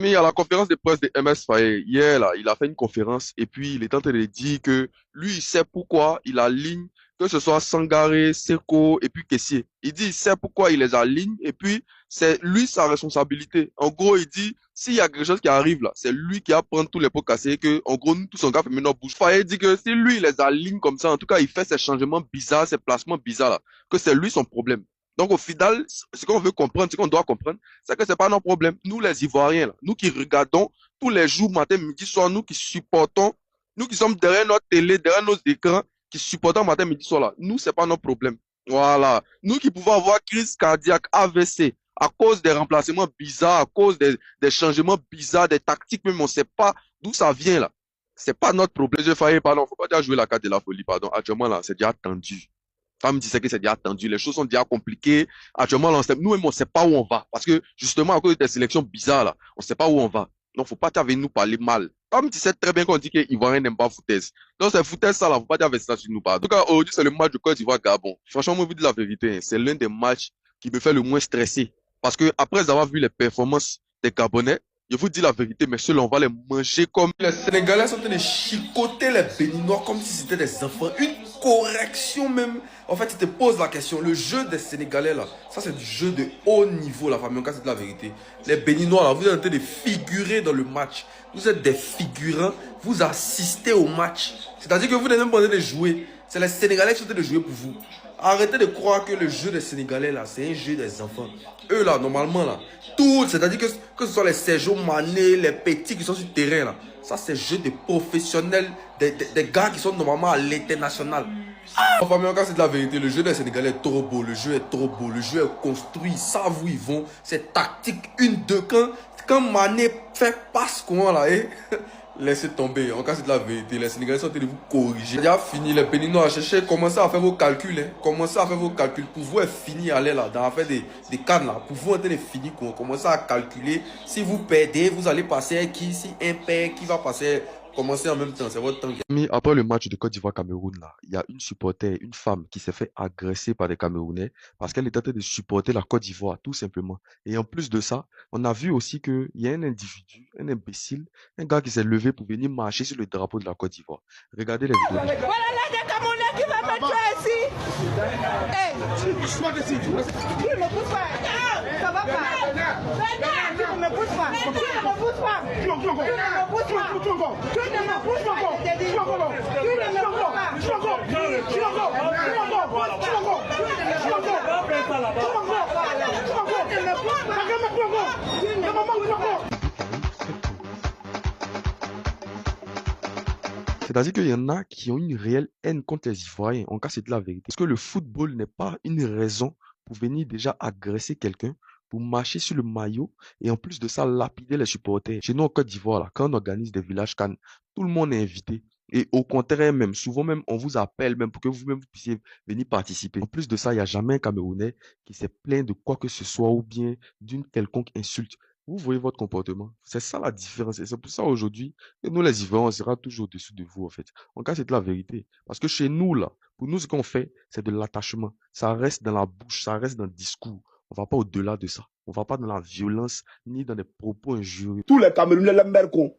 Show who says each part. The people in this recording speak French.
Speaker 1: Mais à la conférence de presse de MS Faye, hier, là, il a fait une conférence et puis il est en train de dire que lui, il sait pourquoi il aligne, que ce soit Sangaré, Seko et puis Kessié. Il dit, il sait pourquoi il les aligne et puis c'est lui sa responsabilité. En gros, il dit, s'il y a quelque chose qui arrive là, c'est lui qui a prendre tous les pots cassés que, en gros, nous tous on fait maintenant bouge. Faye dit que si lui, il les aligne comme ça, en tout cas, il fait ces changements bizarres, ces placements bizarres là, que c'est lui son problème. Donc, au final, ce qu'on veut comprendre, ce qu'on doit comprendre, c'est que c'est pas nos problèmes. Nous, les Ivoiriens, là, nous qui regardons tous les jours, matin, midi, soir, nous qui supportons, nous qui sommes derrière notre télé, derrière nos écrans, qui supportons matin, midi, soir, là, nous, c'est pas nos problèmes. Voilà. Nous qui pouvons avoir crise cardiaque, AVC, à cause des remplacements bizarres, à cause des changements bizarres, des tactiques, même on sait pas d'où ça vient, là. C'est pas notre problème. J'ai failli, pardon, faut pas déjà jouer la carte de la folie, pardon. Actuellement, là, c'est déjà tendu. Femme disait que c'est déjà tendu, les choses sont déjà compliquées. Actuellement, là, nous-mêmes, on ne sait pas où on va. Parce que, justement, à cause des sélections bizarres, là, on ne sait pas où on va. Donc, faut pas venir nous parler mal. Comme tu sais très bien qu'on dit que Ivoirien n'aime pas foutaise. Donc, c'est foutaise, ça, là, faut pas dire ça sur nous parler. En tout cas, aujourd'hui, c'est le match de Côte d'Ivoire-Gabon. Franchement, moi, je vous dis la vérité, hein, c'est l'un des matchs qui me fait le moins stresser. Parce que, après avoir vu les performances des Gabonais, je vous dis la vérité, mais ceux-là, on va les manger comme...
Speaker 2: Les Sénégalais sont en train de chicoter les Béninois comme si c'était des enfants. Une correction même. En fait, tu te poses la question. Le jeu des Sénégalais, là, ça c'est du jeu de haut niveau, la famille. En cas, c'est de la vérité. Les Béninois, là, vous êtes en train de figurer dans le match. Vous êtes des figurants. Vous assistez au match. C'est-à-dire que vous n'êtes même pas en train de jouer. C'est les Sénégalais qui sont en train de jouer pour vous. Arrêtez de croire que le jeu des Sénégalais, là, c'est un jeu des enfants. Eux, là, normalement, là, tout, c'est-à-dire que ce soit les Sergio Mané, les petits qui sont sur le terrain, là, ça, c'est jeu des professionnels, des gars qui sont normalement à l'international. Enfin, mais encore, c'est de la vérité. Le jeu des Sénégalais est trop beau. Le jeu est trop beau. Le jeu est construit. Ils savent où ils vont. C'est tactique. Une, deux. Quand Mané fait passe, comment là, laissez tomber. En cas, c'est de la vérité. Les Sénégalais sont en train de vous corriger. Déjà fini. Les Béninois, cherchez, commencez à faire vos calculs. Hein. Commencez à faire vos calculs. Pour vous, est fini, allez là, dans l'affaire des cannes là. Pour vous, est fini. Commencez à calculer. Si vous perdez, vous allez passer à qui? Si un perd, qui va passer? Commencez en même temps. C'est votre temps.
Speaker 1: Mais après le match de Côte d'Ivoire-Cameroun, là, il y a une supporter, une femme qui s'est fait agresser par des Camerounais parce qu'elle était en train de supporter la Côte d'Ivoire, tout simplement. Et en plus de ça, on a vu aussi qu'il y a un individu, un imbécile, un gars qui s'est levé pour venir marcher sur le drapeau de la Côte d'Ivoire. Regardez les vidéos.
Speaker 3: Voilà là des Camerounais qui va me tuer ici. Hey, tu ne me pousses pas. Ça va pas. Tu ne me pousses pas. Tu ne me pousses pas. Tu ne me pousses pas. Tu ne me pousses pas. Tu ne me pousses pas. Tu ne me pousses pas.
Speaker 1: C'est-à-dire qu'il y en a qui ont une réelle haine contre les Ivoiriens. En cas, c'est de la vérité. Parce que le football n'est pas une raison pour venir déjà agresser quelqu'un, pour marcher sur le maillot et en plus de ça, lapider les supporters. Chez nous, en Côte d'Ivoire, là, quand on organise des villages Cannes, tout le monde est invité. Et au contraire même, souvent même, on vous appelle même pour que vous-même vous puissiez venir participer. En plus de ça, il n'y a jamais un Camerounais qui s'est plaint de quoi que ce soit ou bien d'une quelconque insulte. Vous voyez votre comportement. C'est ça la différence. Et c'est pour ça aujourd'hui que nous, les Ivoiriens, on sera toujours au-dessus de vous, en fait. En cas, c'est de la vérité. Parce que chez nous, là, pour nous, ce qu'on fait, c'est de l'attachement. Ça reste dans la bouche, ça reste dans le discours. On va pas au-delà de ça. On va pas dans la violence, ni dans des propos injurieux.
Speaker 4: Tous les Camerounais l'aiment bien con.